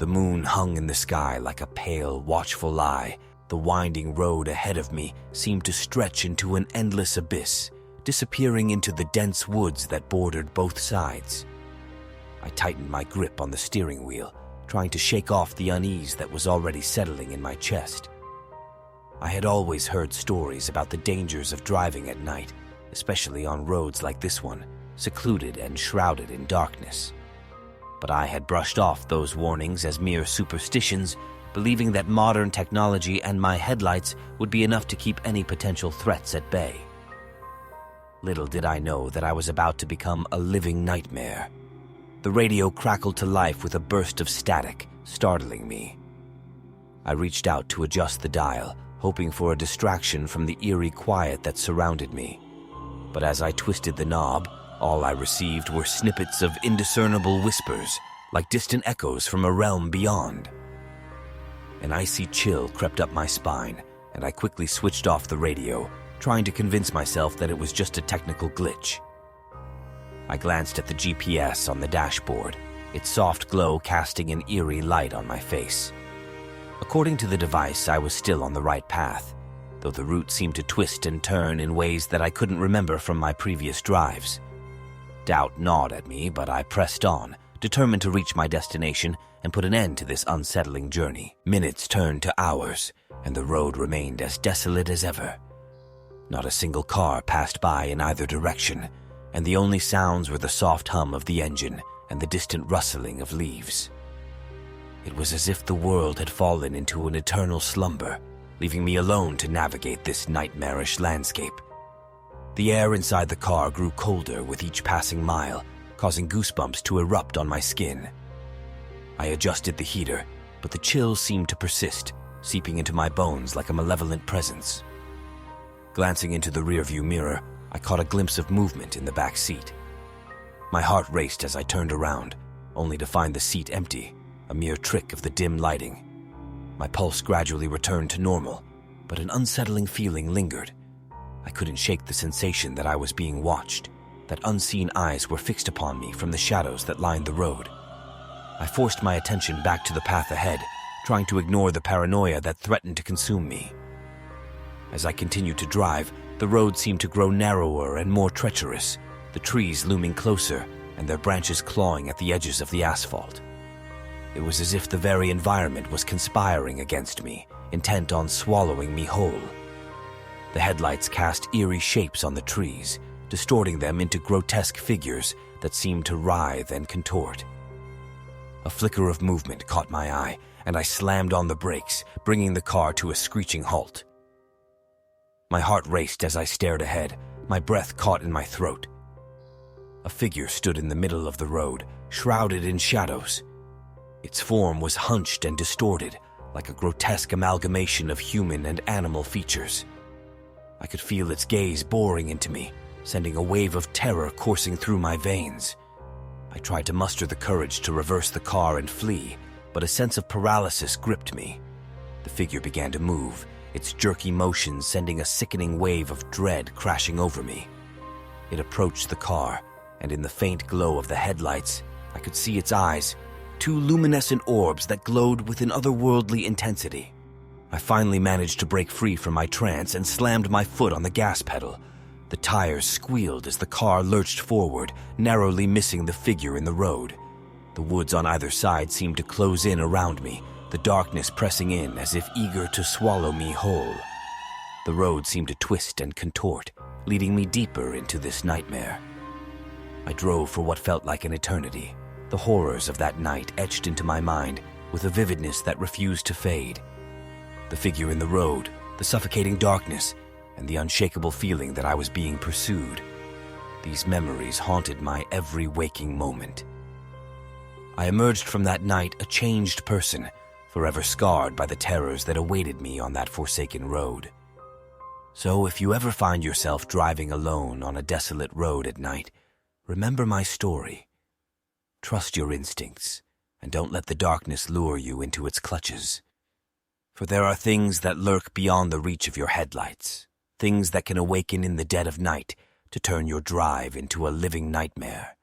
The moon hung in the sky like a pale, watchful eye. The winding road ahead of me seemed to stretch into an endless abyss, disappearing into the dense woods that bordered both sides. I tightened my grip on the steering wheel, trying to shake off the unease that was already settling in my chest. I had always heard stories about the dangers of driving at night, especially on roads like this one, secluded and shrouded in darkness. But I had brushed off those warnings as mere superstitions, believing that modern technology and my headlights would be enough to keep any potential threats at bay. Little did I know that I was about to become a living nightmare. The radio crackled to life with a burst of static, startling me. I reached out to adjust the dial, hoping for a distraction from the eerie quiet that surrounded me. But as I twisted the knob, all I received were snippets of indiscernible whispers, like distant echoes from a realm beyond. An icy chill crept up my spine, and I quickly switched off the radio, trying to convince myself that it was just a technical glitch. I glanced at the GPS on the dashboard, its soft glow casting an eerie light on my face. According to the device, I was still on the right path, though the route seemed to twist and turn in ways that I couldn't remember from my previous drives. Doubt gnawed at me, but I pressed on, determined to reach my destination and put an end to this unsettling journey. Minutes turned to hours, and the road remained as desolate as ever. Not a single car passed by in either direction, and the only sounds were the soft hum of the engine and the distant rustling of leaves. It was as if the world had fallen into an eternal slumber, leaving me alone to navigate this nightmarish landscape. The air inside the car grew colder with each passing mile, causing goosebumps to erupt on my skin. I adjusted the heater, but the chill seemed to persist, seeping into my bones like a malevolent presence. Glancing into the rearview mirror, I caught a glimpse of movement in the back seat. My heart raced as I turned around, only to find the seat empty, a mere trick of the dim lighting. My pulse gradually returned to normal, but an unsettling feeling lingered. I couldn't shake the sensation that I was being watched, that unseen eyes were fixed upon me from the shadows that lined the road. I forced my attention back to the path ahead, trying to ignore the paranoia that threatened to consume me. As I continued to drive, the road seemed to grow narrower and more treacherous, the trees looming closer and their branches clawing at the edges of the asphalt. It was as if the very environment was conspiring against me, intent on swallowing me whole. The headlights cast eerie shapes on the trees, distorting them into grotesque figures that seemed to writhe and contort. A flicker of movement caught my eye, and I slammed on the brakes, bringing the car to a screeching halt. My heart raced as I stared ahead, my breath caught in my throat. A figure stood in the middle of the road, shrouded in shadows. Its form was hunched and distorted, like a grotesque amalgamation of human and animal features. I could feel its gaze boring into me, sending a wave of terror coursing through my veins. I tried to muster the courage to reverse the car and flee, but a sense of paralysis gripped me. The figure began to move, its jerky motions sending a sickening wave of dread crashing over me. It approached the car, and in the faint glow of the headlights, I could see its eyes, two luminescent orbs that glowed with an otherworldly intensity. I finally managed to break free from my trance and slammed my foot on the gas pedal. The tires squealed as the car lurched forward, narrowly missing the figure in the road. The woods on either side seemed to close in around me, the darkness pressing in as if eager to swallow me whole. The road seemed to twist and contort, leading me deeper into this nightmare. I drove for what felt like an eternity, the horrors of that night etched into my mind with a vividness that refused to fade. The figure in the road, the suffocating darkness, and the unshakable feeling that I was being pursued. These memories haunted my every waking moment. I emerged from that night a changed person, forever scarred by the terrors that awaited me on that forsaken road. So if you ever find yourself driving alone on a desolate road at night, remember my story. Trust your instincts, and don't let the darkness lure you into its clutches. For there are things that lurk beyond the reach of your headlights, things that can awaken in the dead of night to turn your drive into a living nightmare.